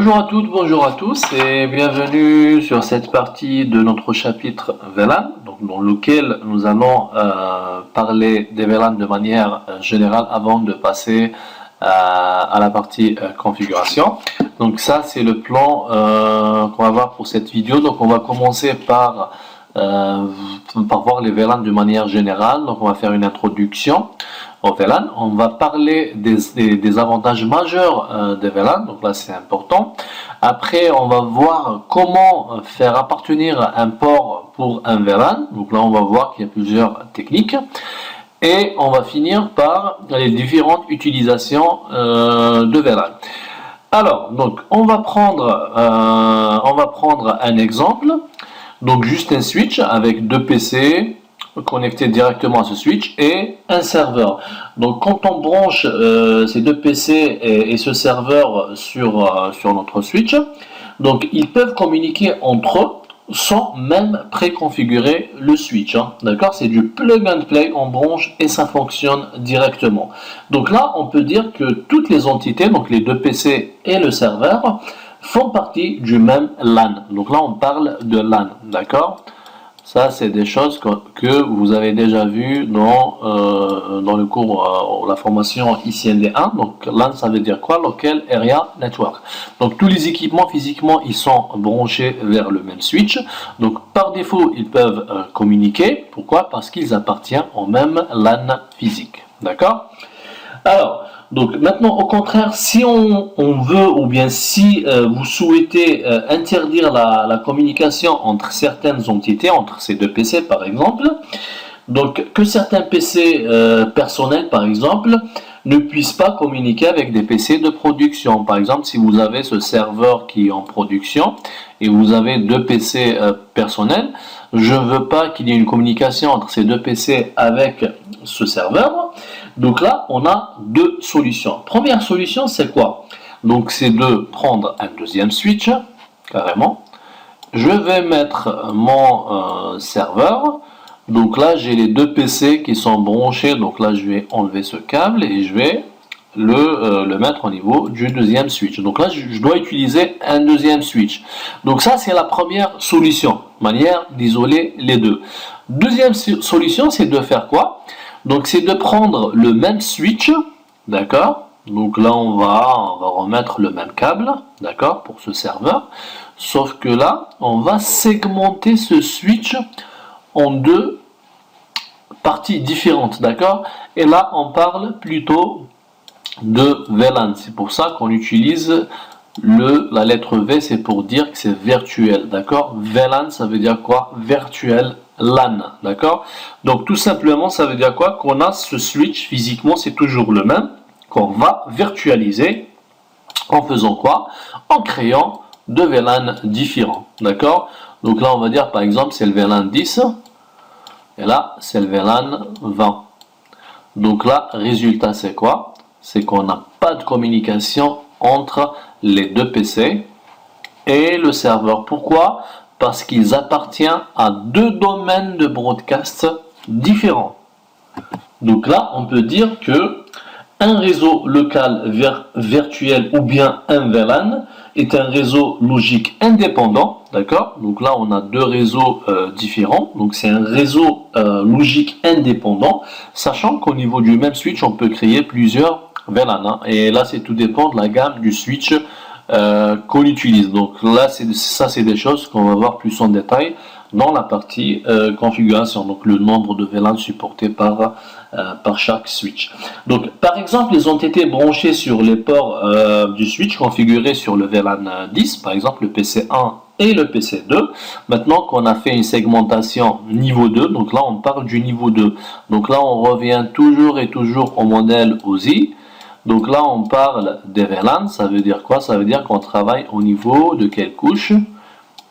Bonjour à toutes, bonjour à tous et bienvenue sur cette partie de notre chapitre VLAN, dans lequel nous allons parler des VLAN de manière générale avant de passer à la partie configuration. Donc ça c'est le plan qu'on va voir pour cette vidéo. Donc on va commencer par voir les VLAN de manière générale. Donc on va faire une introduction au VLAN. On va parler des avantages majeurs des VLAN, donc là c'est important. Après on va voir comment faire appartenir un port pour un VLAN, donc là on va voir qu'il y a plusieurs techniques. Et on va finir par les différentes utilisations de VLAN. Alors, donc on va prendre un exemple. Donc juste un switch avec deux PC connectés directement à ce switch et un serveur. Donc quand on branche ces deux PC et ce serveur sur notre switch, donc ils peuvent communiquer entre eux sans même préconfigurer le switch. D'accord, c'est du plug and play, on branche et ça fonctionne directement. Donc là, on peut dire que toutes les entités, donc les deux PC et le serveur, font partie du même LAN. Donc là, on parle de LAN, d'accord? Ça, c'est des choses que vous avez déjà vues dans le cours, la formation ICND1. Donc LAN, ça veut dire quoi? Local Area Network. Donc tous les équipements, physiquement, ils sont branchés vers le même switch. Donc par défaut, ils peuvent communiquer. Pourquoi? Parce qu'ils appartiennent au même LAN physique. D'accord? Alors, donc maintenant, au contraire, si on veut ou bien si vous souhaitez interdire la communication entre certaines entités, entre ces deux PC par exemple, donc que certains PC personnels par exemple ne puissent pas communiquer avec des PC de production. Par exemple, si vous avez ce serveur qui est en production et vous avez deux PC personnels, je ne veux pas qu'il y ait une communication entre ces deux PC avec ce serveur. Donc là, on a deux solutions. Première solution, c'est quoi? Donc c'est de prendre un deuxième switch, carrément. Je vais mettre mon serveur. Donc là, j'ai les deux PC qui sont branchés. Donc là, je vais enlever ce câble et je vais le mettre au niveau du deuxième switch. Donc là, je dois utiliser un deuxième switch. Donc ça, c'est la première solution, manière d'isoler les deux. Deuxième solution, c'est de faire quoi? Donc c'est de prendre le même switch, d'accord? Donc là on va remettre le même câble, d'accord, pour ce serveur. Sauf que là, on va segmenter ce switch en deux parties différentes, d'accord? Et là on parle plutôt de VLAN. C'est pour ça qu'on utilise la lettre V, c'est pour dire que c'est virtuel, d'accord? VLAN, ça veut dire quoi? Virtuel LAN, d'accord? Donc tout simplement, ça veut dire quoi? Qu'on a ce switch physiquement, c'est toujours le même, qu'on va virtualiser en faisant quoi? En créant deux VLAN différents, d'accord? Donc là, on va dire par exemple, c'est le VLAN 10 et là, c'est le VLAN 20. Donc là, résultat, c'est quoi? C'est qu'on n'a pas de communication entre les deux PC et le serveur. Pourquoi? Parce qu'ils appartiennent à deux domaines de broadcast différents. Donc là, on peut dire que un réseau local virtuel ou bien un VLAN est un réseau logique indépendant, d'accord? Donc là, on a deux réseaux différents. Donc c'est un réseau logique indépendant, sachant qu'au niveau du même switch, on peut créer plusieurs VLAN. Et là, c'est tout dépend de la gamme du switch qu'on utilise. Donc là, c'est des choses qu'on va voir plus en détail dans la partie configuration. Donc le nombre de VLAN supportés par chaque switch. Donc par exemple, les entités branchées sur les ports du switch configurés sur le VLAN 10, par exemple le PC1 et le PC2. Maintenant qu'on a fait une segmentation niveau 2, donc là on parle du niveau 2. Donc là on revient toujours et toujours au modèle OSI. Donc là, on parle des VLAN, ça veut dire quoi? Ça veut dire qu'on travaille au niveau de quelle couche?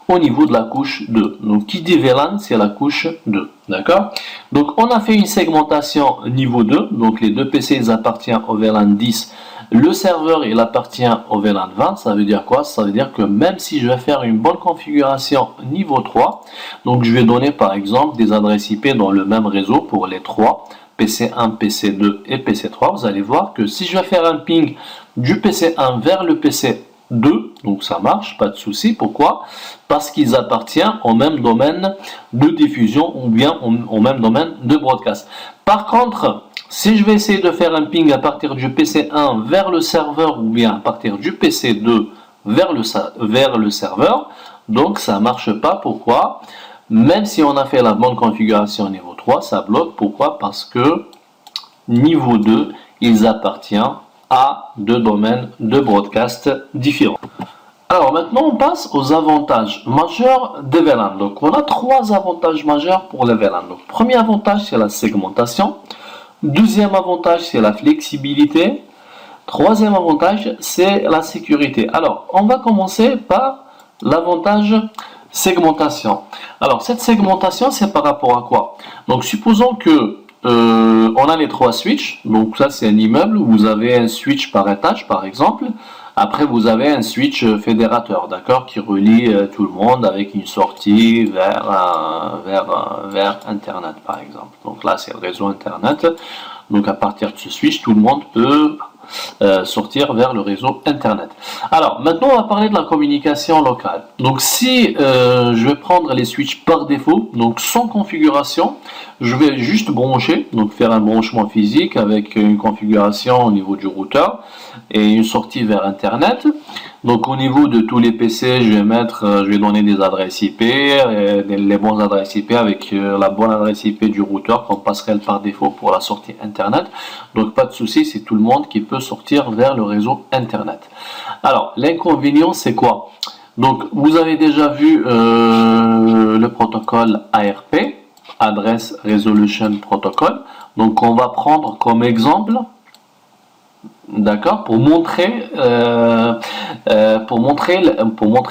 Au niveau de la couche 2. Donc, qui dit VLAN, c'est la couche 2. D'accord? Donc, on a fait une segmentation niveau 2. Donc, les deux PC, ils appartiennent au VLAN 10. Le serveur, il appartient au VLAN 20. Ça veut dire quoi? Ça veut dire que même si je vais faire une bonne configuration niveau 3, donc je vais donner par exemple des adresses IP dans le même réseau pour les trois. PC1, PC2 et PC3, vous allez voir que si je vais faire un ping du PC1 vers le PC 2, donc ça marche, pas de souci. Pourquoi? Parce qu'ils appartiennent au même domaine de diffusion ou bien au même domaine de broadcast. Par contre, si je vais essayer de faire un ping à partir du PC1 vers le serveur ou bien à partir du PC2 vers le serveur, donc ça marche pas. Pourquoi? Même si on a fait la bonne configuration niveau 3, ça bloque. Pourquoi? Parce que niveau 2, ils appartiennent à deux domaines de broadcast différents. Alors maintenant, on passe aux avantages majeurs des VLAN. Donc on a trois avantages majeurs pour les VLAN. Donc premier avantage, c'est la segmentation. Deuxième avantage, c'est la flexibilité. Troisième avantage, c'est la sécurité. Alors, on va commencer par l'avantage segmentation. Alors, cette segmentation, c'est par rapport à quoi? Donc, supposons que on a les trois switches. Donc, ça, c'est un immeuble où vous avez un switch par étage, par exemple. Après, vous avez un switch fédérateur, d'accord, qui relie tout le monde avec une sortie vers Internet, par exemple. Donc là, c'est le réseau Internet. Donc, à partir de ce switch, tout le monde peut sortir vers le réseau Internet. Alors, maintenant, on va parler de la communication locale. Donc, si je vais prendre les switches par défaut, donc sans configuration, je vais juste brancher, donc faire un branchement physique avec une configuration au niveau du routeur et une sortie vers Internet. Donc, au niveau de tous les PC, je vais donner des adresses IP, les bonnes adresses IP avec la bonne adresse IP du routeur comme passerelle par défaut pour la sortie Internet. Donc, pas de souci, c'est tout le monde qui peut sortir vers le réseau Internet. Alors, l'inconvénient, c'est quoi? Donc, vous avez déjà vu le protocole ARP, Address Resolution Protocol. Donc, on va prendre comme exemple, d'accord, pour montrer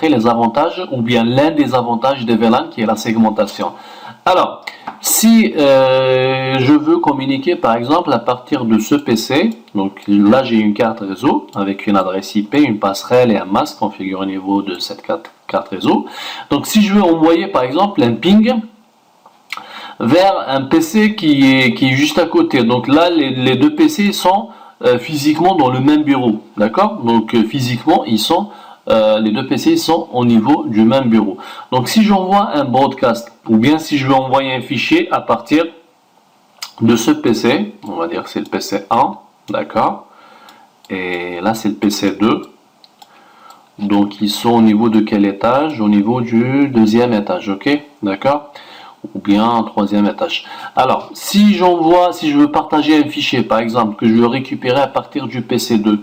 les avantages ou bien l'un des avantages des VLAN qui est la segmentation. Alors, si je veux communiquer par exemple à partir de ce PC, donc là j'ai une carte réseau avec une adresse IP, une passerelle et un masque configuré au niveau de cette carte réseau. Donc si je veux envoyer par exemple un ping vers un PC qui est juste à côté, donc là les deux PC sont physiquement dans le même bureau, d'accord? Donc physiquement les deux PC sont au niveau du même bureau. Donc si j'envoie un broadcast ou bien si je veux envoyer un fichier à partir de ce PC, on va dire que c'est le PC 1, d'accord, et là c'est le PC 2. Donc ils sont au niveau de quel étage? Au niveau du deuxième étage, ok, d'accord, ou bien un troisième étage. Alors si je veux partager un fichier par exemple que je veux récupérer à partir du PC 2,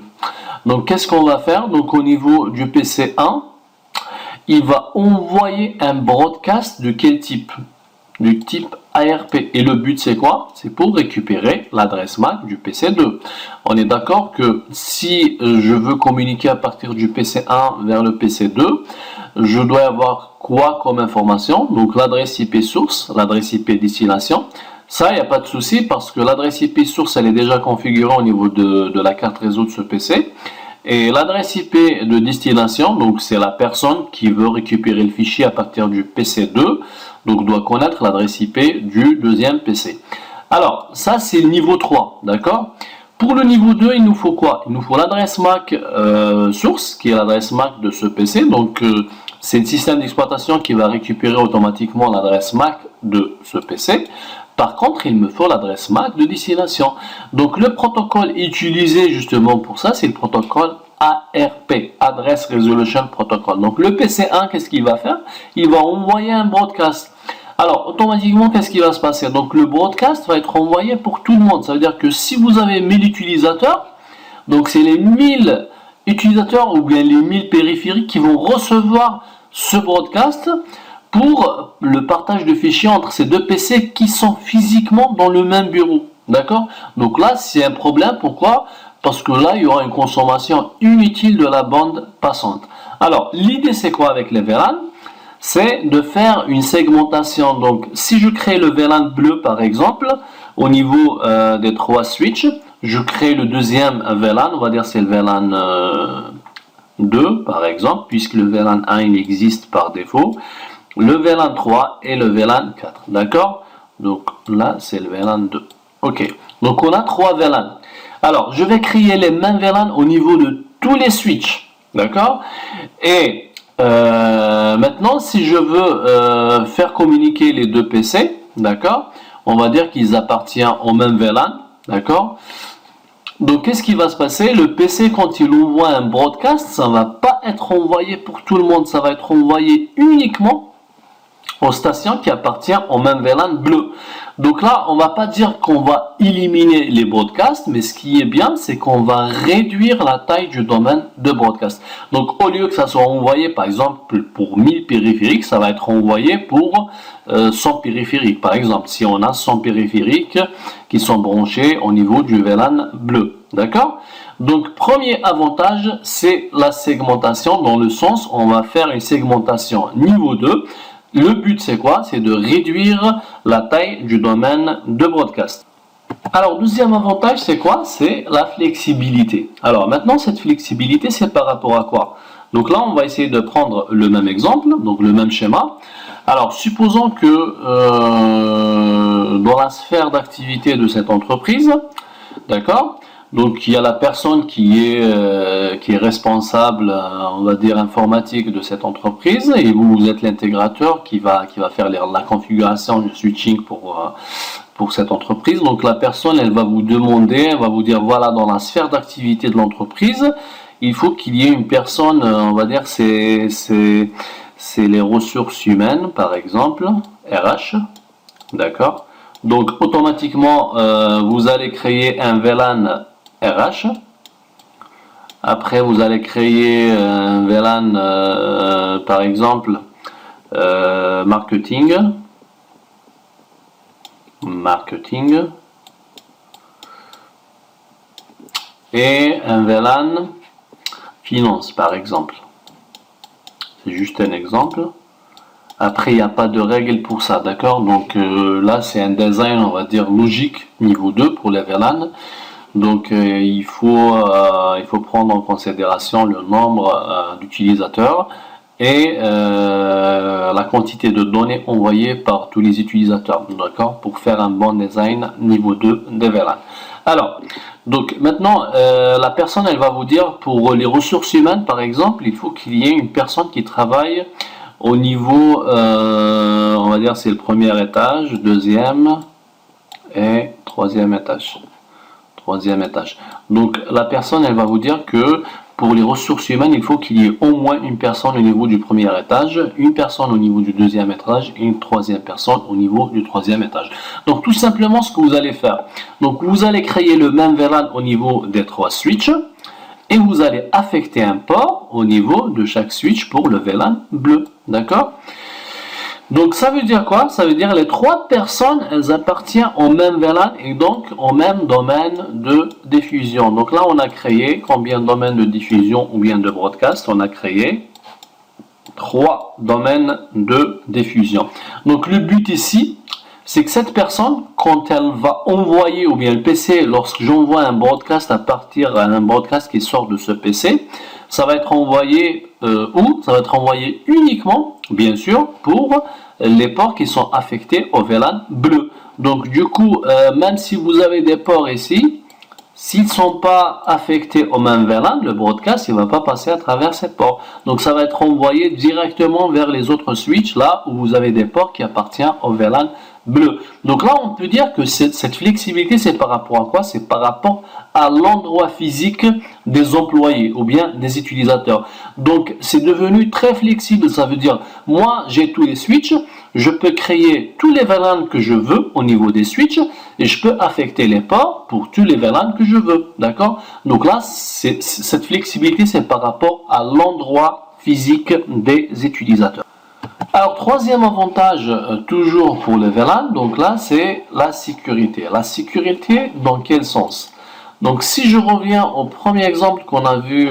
donc qu'est-ce qu'on va faire? Donc au niveau du PC 1, il va envoyer un broadcast de quel type? Du type ARP. Et le but c'est quoi? C'est pour récupérer l'adresse MAC du PC 2. On est d'accord que si je veux communiquer à partir du PC 1 vers le PC 2, je dois avoir quoi comme information? Donc l'adresse IP source, l'adresse IP destination. Ça, il n'y a pas de souci parce que l'adresse IP source, elle est déjà configurée au niveau de la carte réseau de ce PC. Et l'adresse IP de destination, donc c'est la personne qui veut récupérer le fichier à partir du PC2, donc doit connaître l'adresse IP du deuxième PC. Alors, ça c'est le niveau 3, d'accord? Pour le niveau 2, il nous faut quoi? Il nous faut l'adresse MAC source, qui est l'adresse MAC de ce PC, donc c'est le système d'exploitation qui va récupérer automatiquement l'adresse MAC de ce PC. Par contre, il me faut l'adresse MAC de destination. Donc, le protocole utilisé justement pour ça, c'est le protocole ARP, Address Resolution Protocol. Donc, le PC1, qu'est-ce qu'il va faire? Il va envoyer un broadcast. Alors, automatiquement, qu'est-ce qui va se passer? Donc, le broadcast va être envoyé pour tout le monde. Ça veut dire que si vous avez 1000 utilisateurs, donc c'est les 1000 utilisateurs ou bien les 1000 périphériques qui vont recevoir ce broadcast pour le partage de fichiers entre ces deux PC qui sont physiquement dans le même bureau. D'accord? Donc là, c'est un problème. Pourquoi? Parce que là, il y aura une consommation inutile de la bande passante. Alors, l'idée, c'est quoi avec les VLAN? C'est de faire une segmentation. Donc, si je crée le VLAN bleu, par exemple, au niveau des trois switches, je crée le deuxième VLAN, on va dire c'est le VLAN 2, par exemple, puisque le VLAN 1, il existe par défaut. Le VLAN 3 et le VLAN 4, d'accord? Donc là, c'est le VLAN 2. Ok, donc on a trois VLAN. Alors, je vais créer les mêmes VLAN au niveau de tous les switches. D'accord? Et maintenant, si je veux faire communiquer les deux PC, d'accord? On va dire qu'ils appartiennent au même VLAN, d'accord? Donc, qu'est-ce qui va se passer? Le PC, quand il envoie un broadcast, ça ne va pas être envoyé pour tout le monde, ça va être envoyé uniquement aux stations qui appartiennent au même VLAN bleu. Donc là, on va pas dire qu'on va éliminer les broadcasts, mais ce qui est bien, c'est qu'on va réduire la taille du domaine de broadcast. Donc au lieu que ça soit envoyé, par exemple, pour 1000 périphériques, ça va être envoyé pour 100 périphériques. Par exemple, si on a 100 périphériques qui sont branchés au niveau du VLAN bleu. D'accord? Donc, premier avantage, c'est la segmentation, dans le sens où on va faire une segmentation niveau 2. Le but, c'est quoi? C'est de réduire la taille du domaine de broadcast. Alors, deuxième avantage, c'est quoi? C'est la flexibilité. Alors, maintenant, cette flexibilité, c'est par rapport à quoi? Donc là, on va essayer de prendre le même exemple, donc le même schéma. Alors, supposons que dans la sphère d'activité de cette entreprise, d'accord? Donc il y a la personne qui est responsable, on va dire informatique de cette entreprise, et vous êtes l'intégrateur qui va faire la configuration du switching pour cette entreprise. Donc la personne, elle va vous demander, elle va vous dire voilà, dans la sphère d'activité de l'entreprise, il faut qu'il y ait une personne, on va dire c'est les ressources humaines par exemple, RH, d'accord. Donc automatiquement vous allez créer un VLAN RH. Après, vous allez créer un VLAN, par exemple, marketing. Et un VLAN finance, par exemple. C'est juste un exemple. Après, il n'y a pas de règle pour ça, d'accord? Donc là, c'est un design, on va dire, logique, niveau 2 pour les VLAN. Donc il faut prendre en considération le nombre d'utilisateurs et la quantité de données envoyées par tous les utilisateurs, d'accord, pour faire un bon design niveau 2 des VLAN. Alors, donc maintenant, la personne, elle va vous dire, pour les ressources humaines, par exemple, il faut qu'il y ait une personne qui travaille au niveau, on va dire, c'est le premier étage, deuxième et troisième étage. Donc la personne, elle va vous dire que pour les ressources humaines, il faut qu'il y ait au moins une personne au niveau du premier étage, une personne au niveau du deuxième étage et une troisième personne au niveau du troisième étage. Donc tout simplement ce que vous allez faire. Donc vous allez créer le même VLAN au niveau des 3 switches et vous allez affecter un port au niveau de chaque switch pour le VLAN bleu. D'accord ? Donc ça veut dire quoi? Ça veut dire les 3 personnes, elles appartiennent au même VLAN et donc au même domaine de diffusion. Donc là, on a créé combien de domaines de diffusion ou bien de broadcast? On a créé 3 domaines de diffusion. Donc le but ici, c'est que cette personne, quand elle va envoyer, ou bien le PC, lorsque j'envoie un broadcast à partir d'un broadcast qui sort de ce PC, ça va être envoyé où? Ça va être envoyé uniquement, bien sûr, pour les ports qui sont affectés au VLAN bleu. Donc du coup, même si vous avez des ports ici, s'ils ne sont pas affectés au même VLAN, le broadcast il ne va pas passer à travers ces ports. Donc ça va être envoyé directement vers les autres switches, là où vous avez des ports qui appartiennent au VLAN bleu. Donc là, on peut dire que cette flexibilité, c'est par rapport à quoi? C'est par rapport à l'endroit physique des employés ou bien des utilisateurs. Donc, c'est devenu très flexible. Ça veut dire, moi, j'ai tous les switches, je peux créer tous les VLAN que je veux au niveau des switches et je peux affecter les ports pour tous les VLAN que je veux. D'accord? Donc là, cette flexibilité, c'est par rapport à l'endroit physique des utilisateurs. Alors, troisième avantage, toujours pour les VLAN, donc là, c'est la sécurité. La sécurité, dans quel sens? Donc, si je reviens au premier exemple qu'on a vu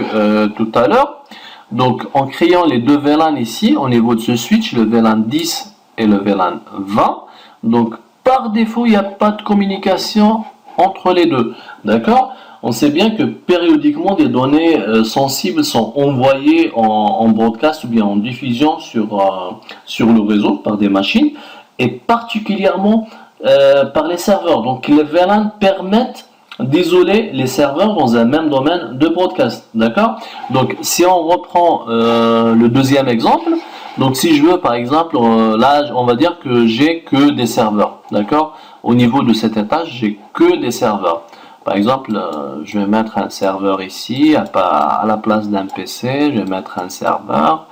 tout à l'heure, donc en créant les deux VLAN ici, au niveau de ce switch, le VLAN 10 et le VLAN 20, donc par défaut, il n'y a pas de communication entre les deux, d'accord? On sait bien que périodiquement des données sensibles sont envoyées en broadcast ou bien en diffusion sur le réseau par des machines et particulièrement par les serveurs. Donc les VLAN permettent d'isoler les serveurs dans un même domaine de broadcast, d'accord? Donc si on reprend le deuxième exemple, donc si je veux par exemple, là on va dire que j'ai que des serveurs, d'accord? Au niveau de cet étage, j'ai que des serveurs. Par exemple, je vais mettre un serveur ici, à la place d'un PC, je vais mettre un serveur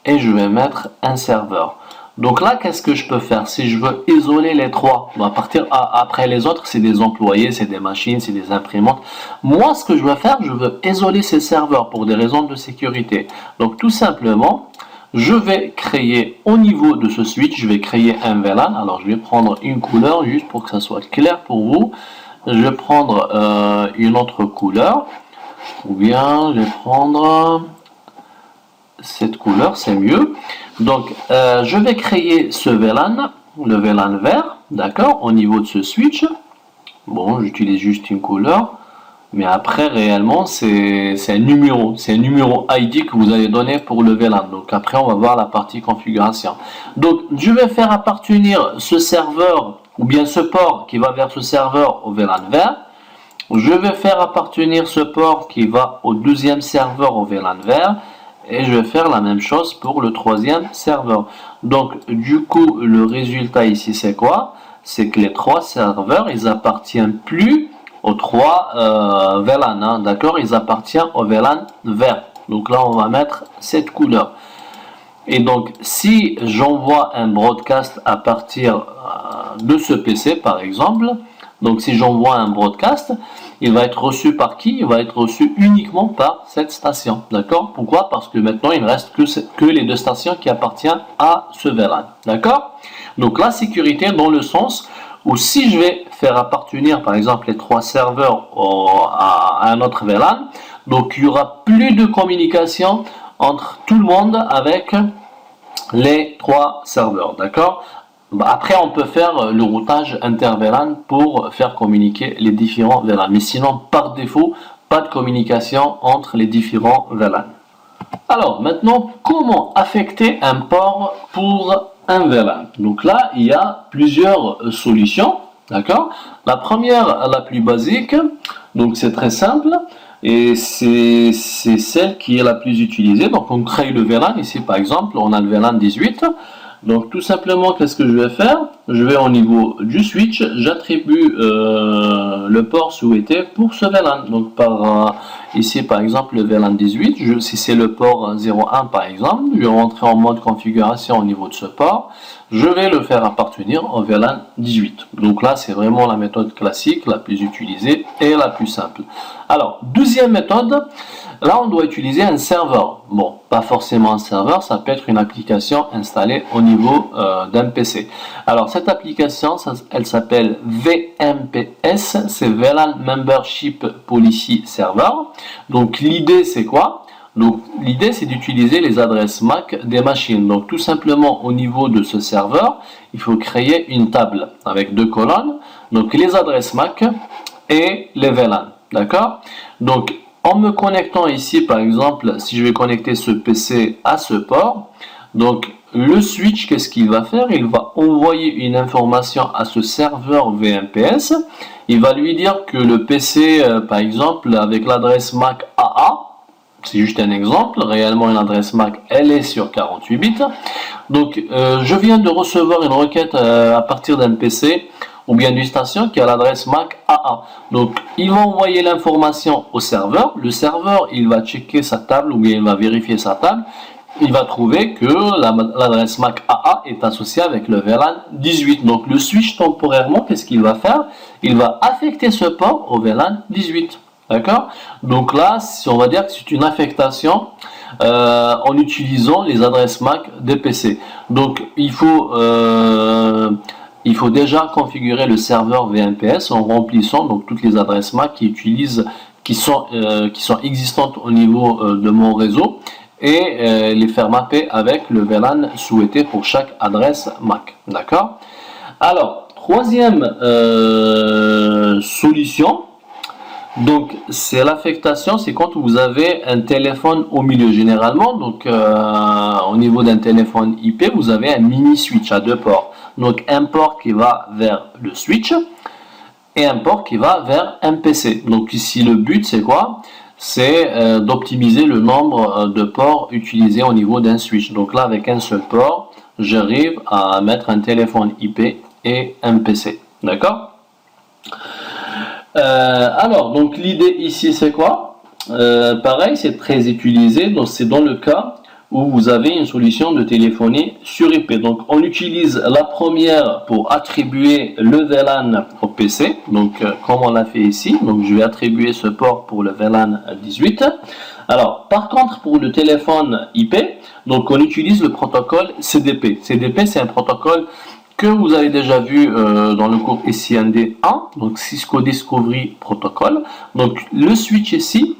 et je vais mettre un serveur. Donc là, qu'est-ce que je peux faire? Si je veux isoler les trois, à partir après les autres, c'est des employés, c'est des machines, c'est des imprimantes. Moi, ce que je veux faire, je veux isoler ces serveurs pour des raisons de sécurité. Donc tout simplement, je vais créer au niveau de ce switch, je vais créer un VLAN. Alors je vais prendre une couleur juste pour que ça soit clair pour vous. Je vais prendre une autre couleur, ou bien je vais prendre cette couleur, c'est mieux. Donc je vais créer ce VLAN, le VLAN vert, d'accord, au niveau de ce switch. Bon, j'utilise juste une couleur, mais après réellement c'est un numéro ID que vous allez donner pour le VLAN. Donc après on va voir la partie configuration. Donc je vais faire appartenir ce serveur ou bien ce port qui va vers ce serveur au VLAN vert. Je vais faire appartenir ce port qui va au deuxième serveur au VLAN vert. Et je vais faire la même chose pour le troisième serveur. Donc du coup le résultat ici c'est quoi? C'est que les trois serveurs ils appartiennent plus aux trois VLAN, hein, d'accord? Ils appartiennent au VLAN vert. Donc là on va mettre cette couleur. Et donc si j'envoie un broadcast à partir de ce PC par exemple, donc si j'envoie un broadcast, il va être reçu par qui? Il va être reçu uniquement par cette station, d'accord? Pourquoi? Parce que maintenant il ne reste que les deux stations qui appartiennent à ce VLAN, d'accord? Donc la sécurité dans le sens où si je vais faire appartenir par exemple les trois serveurs à un autre VLAN, donc il n'y aura plus de communication entre tout le monde avec les trois serveurs, d'accord? Après, on peut faire le routage inter-VLAN pour faire communiquer les différents VLAN. Mais sinon, par défaut, pas de communication entre les différents VLAN. Alors, maintenant, comment affecter un port pour un VLAN? Donc là, il y a plusieurs solutions. D'accord? La première, la plus basique, donc c'est très simple. Et c'est celle qui est la plus utilisée. Donc on crée le VLAN. Ici, par exemple, on a le VLAN 18. Donc tout simplement, qu'est-ce que je vais faire? Je vais au niveau du switch, j'attribue le port souhaité pour ce VLAN. Donc ici par exemple le VLAN 18, si c'est le port 01 par exemple, je vais rentrer en mode configuration au niveau de ce port. Je vais le faire appartenir au VLAN 18. Donc là c'est vraiment la méthode classique, la plus utilisée et la plus simple. Alors deuxième méthode, là on doit utiliser un serveur. Bon, pas forcément un serveur, ça peut être une application installée au niveau d'un PC. Alors cette application, elle s'appelle VMPS, c'est VLAN Membership Policy Server. Donc l'idée c'est quoi? Donc l'idée c'est d'utiliser les adresses MAC des machines. Donc tout simplement au niveau de ce serveur, il faut créer une table avec deux colonnes. Donc les adresses MAC et les VLAN. D'accord? Donc en me connectant ici par exemple, si je vais connecter ce PC à ce port, donc le switch, qu'est-ce qu'il va faire? Il va envoyer une information à ce serveur VMPS. Il va lui dire que le PC, par exemple, avec l'adresse MAC AA, c'est juste un exemple, réellement une adresse MAC, elle est sur 48 bits. Donc, je viens de recevoir une requête à partir d'un PC ou bien d'une station qui a l'adresse MAC AA. Donc, il va envoyer l'information au serveur. Le serveur, il va checker sa table ou bien il va vérifier sa table. Il va trouver que l'adresse MAC AA est associée avec le VLAN 18. Donc, le switch temporairement, qu'est-ce qu'il va faire? Il va affecter ce port au VLAN 18. D'accord? Donc là, on va dire que c'est une affectation en utilisant les adresses MAC des PC. Donc il faut déjà configurer le serveur VMPS en remplissant donc toutes les adresses MAC qui sont existantes au niveau de mon réseau et les faire mapper avec le VLAN souhaité pour chaque adresse MAC. D'accord? Alors, troisième solution. Donc c'est l'affectation, c'est quand vous avez un téléphone au milieu généralement. Donc au niveau d'un téléphone IP, vous avez un mini switch à deux ports. Donc un port qui va vers le switch et un port qui va vers un PC. Donc ici le but c'est quoi? C'est d'optimiser le nombre de ports utilisés au niveau d'un switch. Donc là avec un seul port, j'arrive à mettre un téléphone IP et un PC. D'accord? Alors, donc l'idée ici c'est quoi? Pareil, c'est très utilisé, donc c'est dans le cas où vous avez une solution de téléphonie sur IP. Donc on utilise la première pour attribuer le VLAN au PC, donc comme on l'a fait ici, donc je vais attribuer ce port pour le VLAN 18. Alors par contre pour le téléphone IP, donc on utilise le protocole CDP. CDP c'est un protocole que vous avez déjà vu dans le cours SIND 1, donc Cisco Discovery Protocol. Donc le switch ici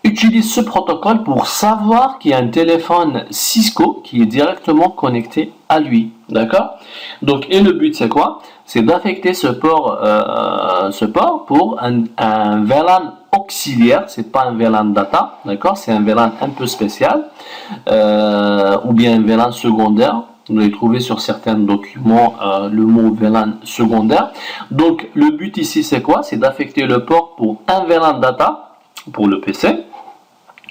utilise ce protocole pour savoir qu'il y a un téléphone Cisco qui est directement connecté à lui. D'accord? Donc, et le but c'est quoi? C'est d'affecter ce port pour un VLAN auxiliaire, c'est pas un VLAN data, d'accord? C'est un VLAN un peu spécial, ou bien un VLAN secondaire. Vous allez trouver sur certains documents le mot VLAN secondaire. Donc le but ici c'est quoi? C'est d'affecter le port pour un VLAN data pour le PC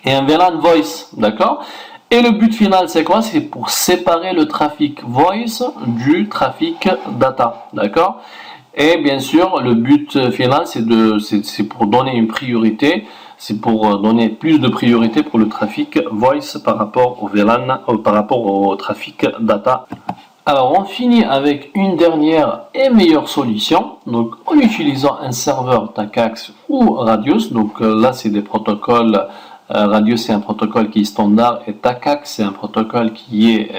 et un VLAN voice, d'accord? Et le but final c'est quoi? C'est pour séparer le trafic voice du trafic data, d'accord? Et bien sûr le but final c'est pour donner une priorité. C'est pour donner plus de priorité pour le trafic voice par rapport au VLAN, par rapport au trafic data. Alors on finit avec une dernière et meilleure solution, donc en utilisant un serveur TACAX ou Radius. Donc là c'est des protocoles, Radius c'est un protocole qui est standard et TACAX c'est un protocole qui est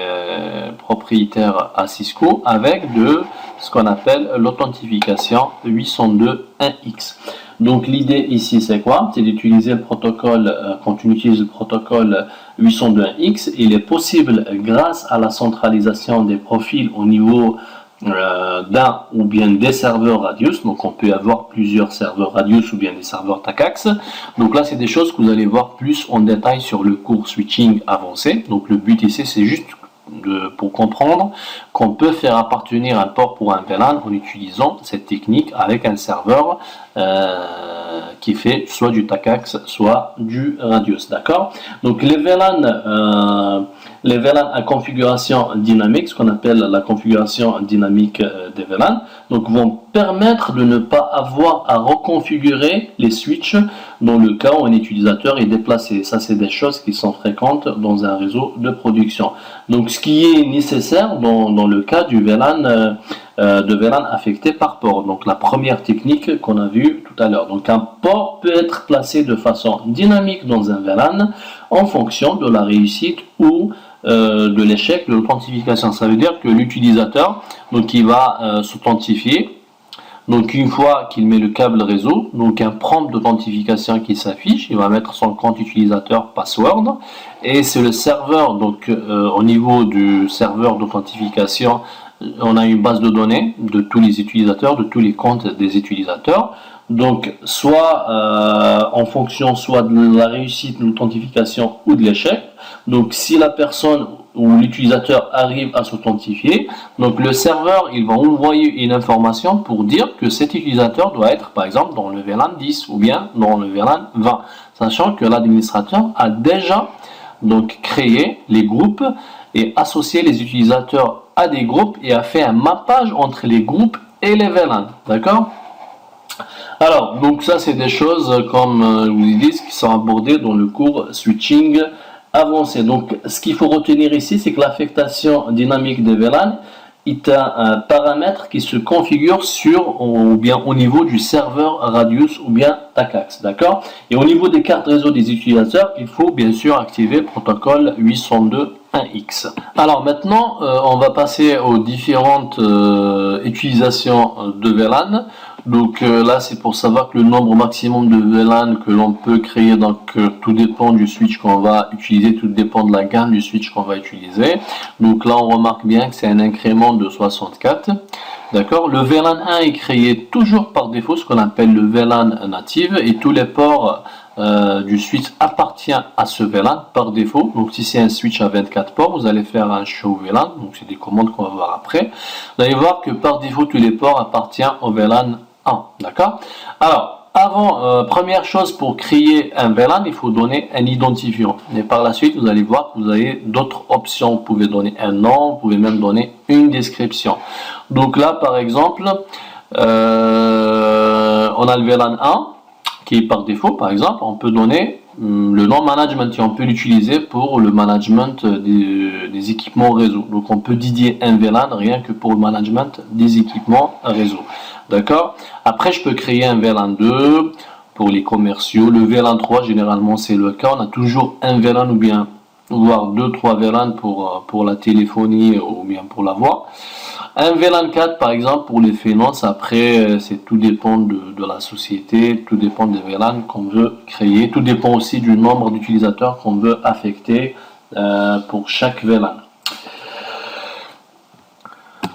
propriétaire à Cisco avec de ce qu'on appelle l'authentification 802.1x. Donc l'idée ici c'est quoi? C'est d'utiliser le protocole, quand on utilise le protocole 802.1x, il est possible grâce à la centralisation des profils au niveau d'un ou bien des serveurs Radius, donc on peut avoir plusieurs serveurs Radius ou bien des serveurs TACAX. Donc là c'est des choses que vous allez voir plus en détail sur le cours switching avancé. Donc le but ici c'est juste pour comprendre qu'on peut faire appartenir un port pour un VLAN en utilisant cette technique avec un serveur qui fait soit du TACAX soit du Radius, d'accord? Donc les VLAN à configuration dynamique, ce qu'on appelle la configuration dynamique des VLAN, donc vont permettre de ne pas avoir à reconfigurer les switches dans le cas où un utilisateur est déplacé. Ça c'est des choses qui sont fréquentes dans un réseau de production. Donc ce qui est nécessaire dans le cas du VLAN de VLAN affecté par port. Donc la première technique qu'on a vue tout à l'heure. Donc un port peut être placé de façon dynamique dans un VLAN en fonction de la réussite ou de l'échec de l'authentification. Ça veut dire que l'utilisateur, donc il va s'authentifier. Donc une fois qu'il met le câble réseau, donc un prompt d'authentification qui s'affiche, il va mettre son compte utilisateur password et c'est le serveur, donc au niveau du serveur d'authentification, on a une base de données de tous les utilisateurs, de tous les comptes des utilisateurs. Donc soit en fonction soit de la réussite de l'authentification ou de l'échec. Donc si la personne ou l'utilisateur arrive à s'authentifier, donc le serveur il va envoyer une information pour dire que cet utilisateur doit être par exemple dans le VLAN 10 ou bien dans le VLAN 20, sachant que l'administrateur a déjà donc créé les groupes et associé les utilisateurs à des groupes et a fait un mappage entre les groupes et les VLAN, d'accord? Alors, donc ça c'est des choses comme je vous ai dit qui sont abordées dans le cours switching avancé. Donc ce qu'il faut retenir ici, c'est que l'affectation dynamique des VLAN est un paramètre qui se configure sur ou bien au niveau du serveur Radius ou bien TACAX, d'accord? Et au niveau des cartes réseau des utilisateurs, il faut bien sûr activer le protocole 802.1x. Alors maintenant, on va passer aux différentes utilisations de VLAN. Donc là c'est pour savoir que le nombre maximum de VLAN que l'on peut créer, donc tout dépend du switch qu'on va utiliser, tout dépend de la gamme du switch qu'on va utiliser. Donc là on remarque bien que c'est un incrément de 64. D'accord. Le VLAN 1 est créé toujours par défaut, ce qu'on appelle le VLAN native, et tous les ports du switch appartiennent à ce VLAN par défaut. Donc si c'est un switch à 24 ports, vous allez faire un show VLAN, donc c'est des commandes qu'on va voir après. Vous allez voir que par défaut tous les ports appartiennent au VLAN 1. D'accord? Alors, avant, première chose pour créer un VLAN, il faut donner un identifiant. Et par la suite, vous allez voir que vous avez d'autres options. Vous pouvez donner un nom, vous pouvez même donner une description. Donc là, par exemple, on a le VLAN 1 qui est par défaut, par exemple, on peut donner le nom management et on peut l'utiliser pour le management des équipements réseau. Donc on peut dédier un VLAN rien que pour le management des équipements réseau. D'accord? Après, je peux créer un VLAN 2 pour les commerciaux. Le VLAN 3, généralement, c'est le cas. On a toujours un VLAN ou bien, voire 2-3 VLAN pour la téléphonie ou bien pour la voix. Un VLAN 4 par exemple pour les finances, après tout dépend de la société, tout dépend des VLAN qu'on veut créer, tout dépend aussi du nombre d'utilisateurs qu'on veut affecter pour chaque VLAN.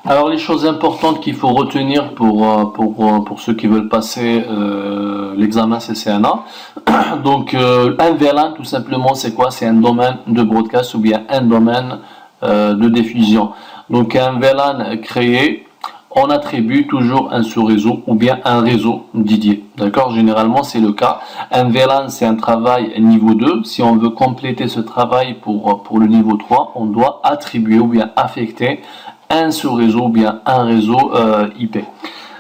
Alors les choses importantes qu'il faut retenir pour ceux qui veulent passer l'examen CCNA. Donc un VLAN tout simplement c'est quoi? C'est un domaine de broadcast ou bien un domaine de diffusion. Donc un VLAN créé, on attribue toujours un sous-réseau ou bien un réseau dédié. D'accord? Généralement c'est le cas. Un VLAN c'est un travail niveau 2. Si on veut compléter ce travail pour le niveau 3, on doit attribuer ou bien affecter un sous-réseau ou bien un réseau IP.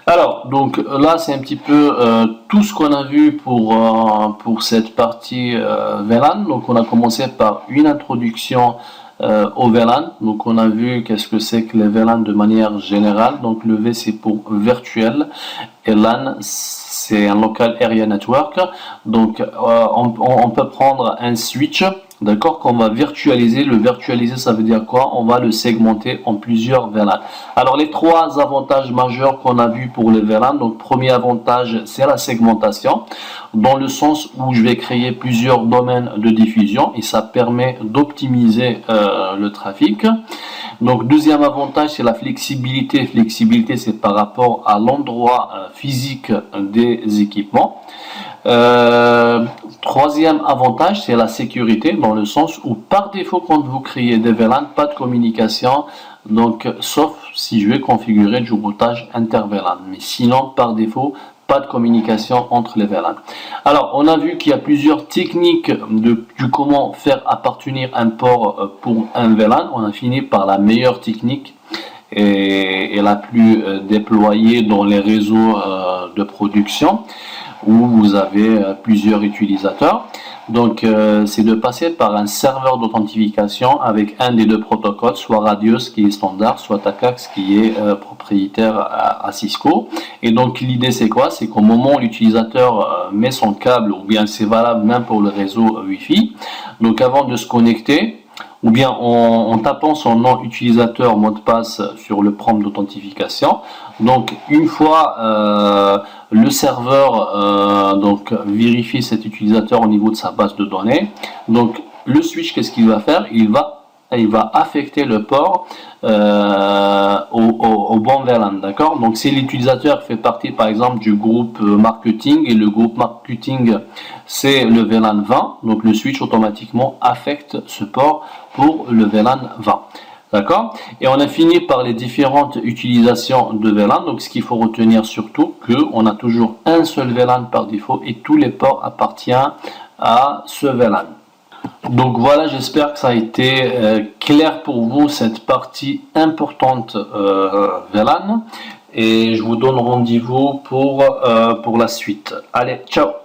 Alors, donc là, c'est un petit peu tout ce qu'on a vu pour cette partie VLAN. Donc, on a commencé par une introduction au VLAN. Donc, on a vu qu'est-ce que c'est que les VLAN de manière générale. Donc, le V, c'est pour virtuel et LAN, c'est un Local Area Network. Donc, on peut prendre un switch. D'accord, qu'on va virtualiser. Le virtualiser, ça veut dire quoi? On va le segmenter en plusieurs VLAN. Alors, les trois avantages majeurs qu'on a vus pour les VLAN. Donc, premier avantage, c'est la segmentation, dans le sens où je vais créer plusieurs domaines de diffusion et ça permet d'optimiser le trafic. Donc, deuxième avantage, c'est la flexibilité. Flexibilité, c'est par rapport à l'endroit physique des équipements. Troisième avantage, c'est la sécurité, dans le sens où par défaut, quand vous créez des VLAN, pas de communication, donc sauf si je vais configurer du routage inter-VLAN. Mais sinon, par défaut, pas de communication entre les VLAN. Alors, on a vu qu'il y a plusieurs techniques du comment faire appartenir un port pour un VLAN. On a fini par la meilleure technique et la plus déployée dans les réseaux de production, où vous avez plusieurs utilisateurs. Donc c'est de passer par un serveur d'authentification avec un des deux protocoles, soit Radius qui est standard, soit Tacax qui est propriétaire à Cisco. Et donc l'idée c'est quoi? C'est qu'au moment où l'utilisateur met son câble, ou bien c'est valable même pour le réseau Wi-Fi, donc avant de se connecter, ou bien en tapant son nom utilisateur, mot de passe sur le prompt d'authentification. Donc une fois le serveur donc vérifie cet utilisateur au niveau de sa base de données, donc le switch, qu'est-ce qu'il va faire? Il va affecter le port au bon VLAN, d'accord? Donc si l'utilisateur fait partie par exemple du groupe marketing et le groupe marketing c'est le VLAN 20, donc le switch automatiquement affecte ce port pour le VLAN 20. D'accord? Et on a fini par les différentes utilisations de VLAN. Donc ce qu'il faut retenir surtout, qu'on a toujours un seul VLAN par défaut et tous les ports appartiennent à ce VLAN. Donc voilà, j'espère que ça a été clair pour vous cette partie importante VLAN. Et je vous donne rendez-vous pour la suite. Allez, ciao!